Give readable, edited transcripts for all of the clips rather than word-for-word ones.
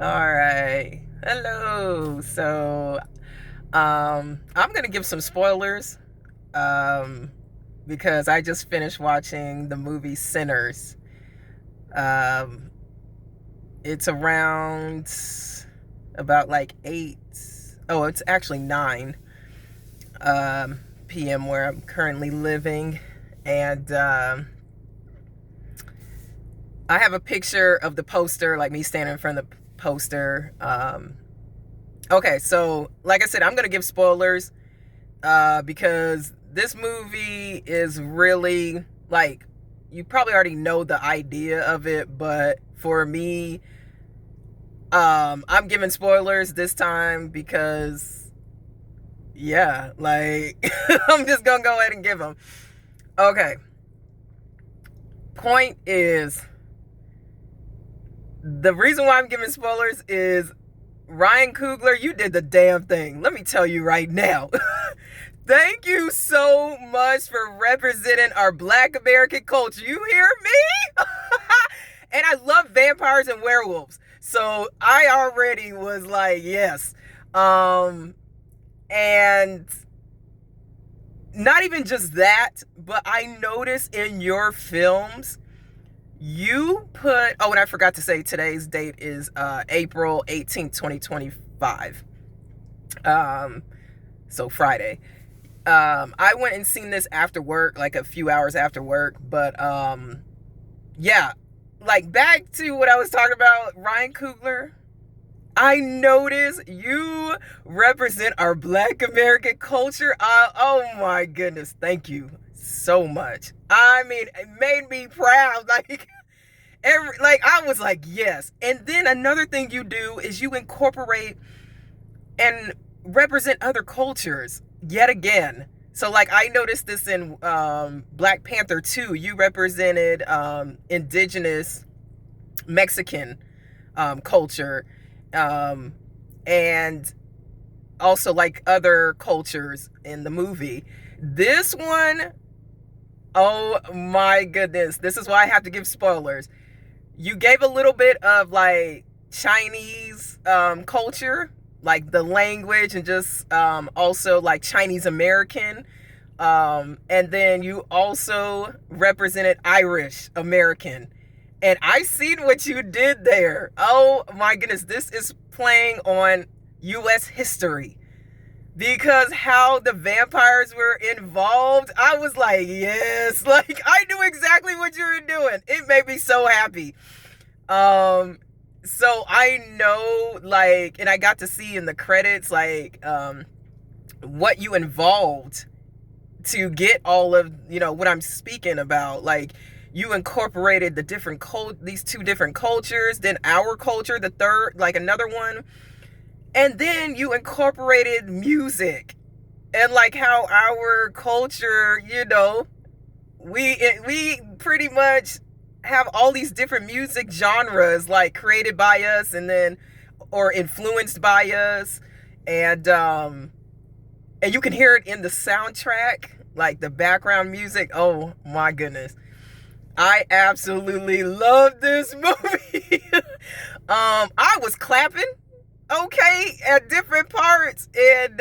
All right. Hello. I'm gonna give some spoilers, um, because I just finished watching the movie Sinners. Um, it's around about like eight. Oh, it's actually 9 p.m. where I'm currently living, and I have a picture of the poster, like me standing in front of the poster. Okay, so like I said, I'm gonna give spoilers because this movie is really like, you probably already know the idea of it, but for me, I'm giving spoilers this time because yeah, like I'm just gonna go ahead and give them. Okay, point is, the reason why I'm giving spoilers is Ryan Coogler, you did the damn thing. Let me tell you right now. Thank you so much for representing our Black American culture. You hear me? And I love vampires and werewolves. So I already was like, yes. And not even just that, but I noticed in your films, you put, oh, and I forgot to say today's date is April 18th, 2025. Um, so Friday. I went and seen this after work, like a few hours after work, but yeah, like back to what I was talking about, Ryan Coogler. I noticed you represent our Black American culture. Oh my goodness, thank you so much. I mean, it made me proud. Like I was like, yes. And then another thing you do is you incorporate and represent other cultures yet again. So like I noticed this in Black Panther 2. You represented indigenous Mexican culture, um, and also like other cultures in the movie. This one, oh my goodness, this is why I have to give spoilers. You gave a little bit of like Chinese culture, like the language, and just also like Chinese American. And then you also represented Irish American. And I seen what you did there. Oh my goodness, this is playing on US history. Because how the vampires were involved, I was like, yes, like I knew exactly what you were doing. It made me so happy. Um, so I know, like, and I got to see in the credits, like, what you involved to get all of, what I'm speaking about. Like, you incorporated these two different cultures, then our culture, the third, like another one, and then you incorporated music and like how our culture, we pretty much have all these different music genres like created by us and then or influenced by us, and you can hear it in the soundtrack, like the background music. Oh my goodness, I absolutely love this movie. I was clapping, okay, at different parts, and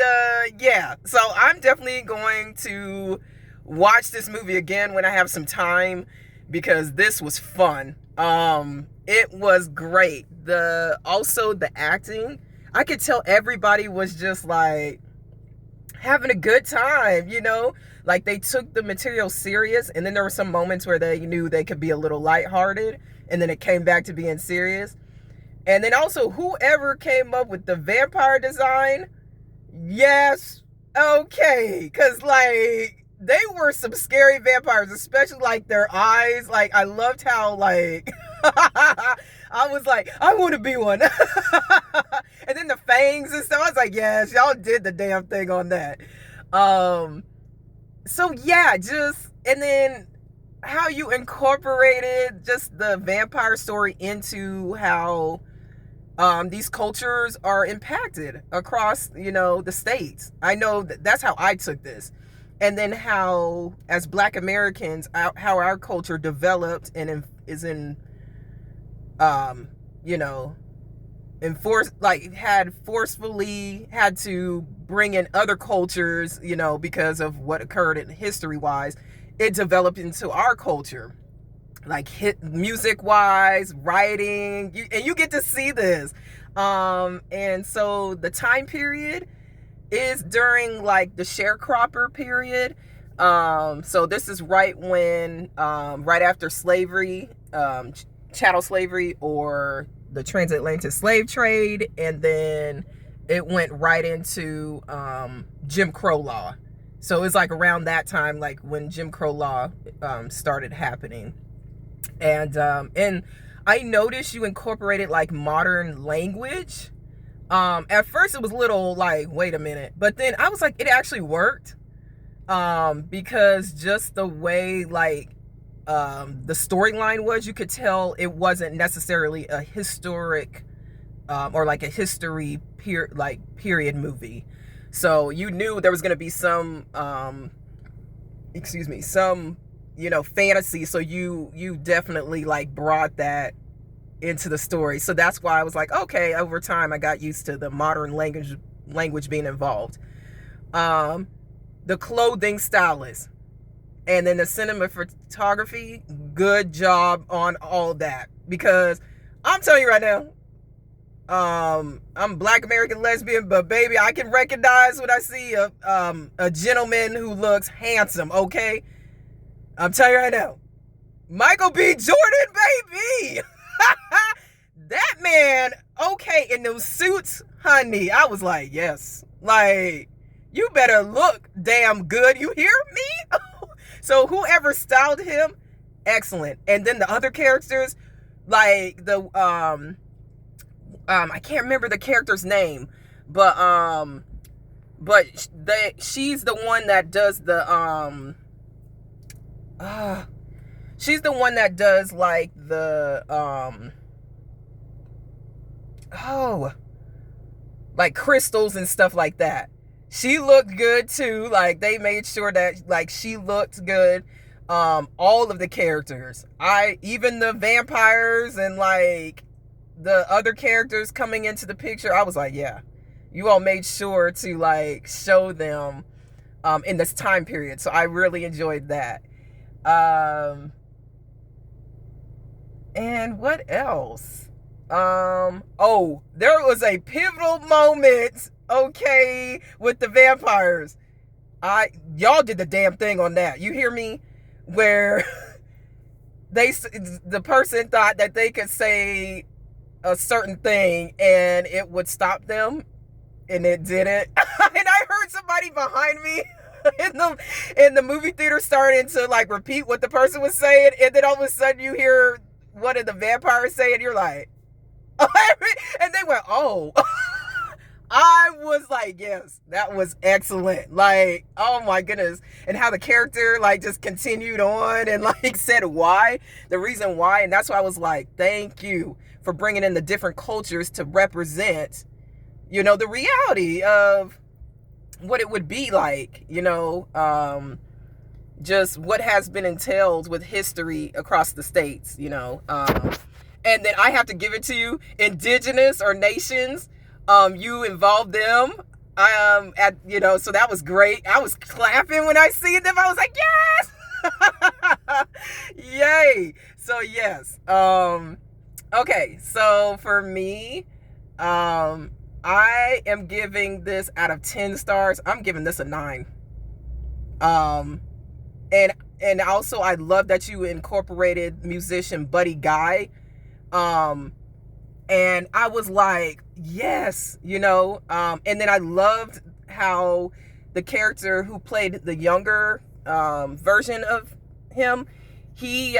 yeah, so I'm definitely going to watch this movie again when I have some time, because this was fun. It was great. The acting, I could tell everybody was just like having a good time, like they took the material serious, and then there were some moments where they knew they could be a little lighthearted, and then it came back to being serious. And then also, whoever came up with the vampire design, yes, okay, because like they were some scary vampires, especially like their eyes. Like I loved how like I was like, I want to be one. And then the fangs and stuff. I was like, yes, y'all did the damn thing on that. Um, so yeah, just, and then how you incorporated just the vampire story into how these cultures are impacted across, the states. I know that's how I took this. And then how, as Black Americans, how our culture developed and is in, um, you know, enforced, like had forcefully had to bring in other cultures, you know, because of what occurred in history wise. It developed into our culture, like hit music wise, writing, and you get to see this. And so the time period is during like the sharecropper period. So this is right when, right after slavery, chattel slavery, or the transatlantic slave trade, and then it went right into Jim Crow law. So it's like around that time, like when Jim Crow law started happening. And I noticed you incorporated like modern language. At first it was a little like, wait a minute, but then I was like, it actually worked. Because just the way like the storyline was, you could tell it wasn't necessarily a historic or like a history period movie. So you knew there was going to be some some, you know, fantasy. So you definitely like brought that into the story. So that's why I was like, okay, over time I got used to the modern language being involved. The clothing stylist, and then the cinematography, good job on all that. Because I'm telling you right now, I'm Black American lesbian, but baby, I can recognize when I see a gentleman who looks handsome, okay? I'm telling you right now, Michael B. Jordan, baby! That man, okay, in those suits, honey, I was like, yes. Like, you better look damn good, you hear me? So whoever styled him, excellent. And then the other characters, like the I can't remember the character's name, but she's the one that does the she's the one that does like the like crystals and stuff like that. She looked good too. Like they made sure that like she looked good. All of the characters, even the vampires and like the other characters coming into the picture, I was like, yeah, you all made sure to like show them in this time period. So I really enjoyed that. And what else? Oh, there was a pivotal moment, okay, with the vampires. Y'all did the damn thing on that. You hear me? Where the person thought that they could say a certain thing and it would stop them, and it didn't. And I heard somebody behind me in the movie theater starting to like repeat what the person was saying, and then all of a sudden you hear one of the vampires say it, and you're like, and they went, oh. I was like, yes, that was excellent. Like, oh my goodness. And how the character like just continued on and like said why, the reason why. And that's why I was like, thank you for bringing in the different cultures to represent, you know, the reality of what it would be like, you know, just what has been entailed with history across the states, you know. And then I have to give it to you, indigenous or nations, you involved them, so that was great. I was clapping when I see them. I was like, yes. Yay. So yes. Okay, so for me, I am giving this, out of 10 stars, I'm giving this a 9. And also I love that you incorporated musician Buddy Guy. And I was like, yes, you know, and then I loved how the character who played the younger version of him, he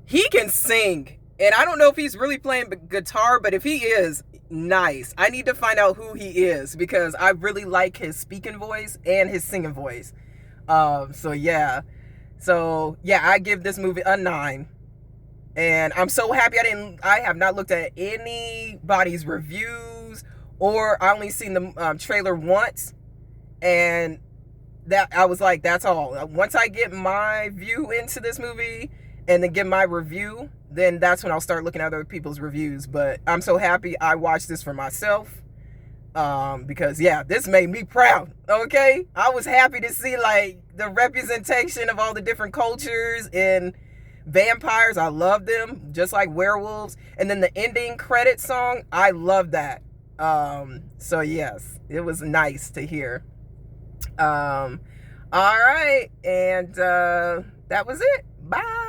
he can sing. And I don't know if he's really playing guitar, but if he is, nice. I need to find out who he is, because I really like his speaking voice and his singing voice. So yeah, I give this movie a 9. And I'm so happy I have not looked at anybody's reviews, or I only seen the trailer once, and that I was like, that's all. Once I get my view into this movie and then give my review, then that's when I'll start looking at other people's reviews. But I'm so happy I watched this for myself. Because yeah, this made me proud. Okay, I was happy to see like the representation of all the different cultures and vampires. I love them just like werewolves. And then the ending credit song, I love that. So yes, it was nice to hear. All right, and that was it. Bye.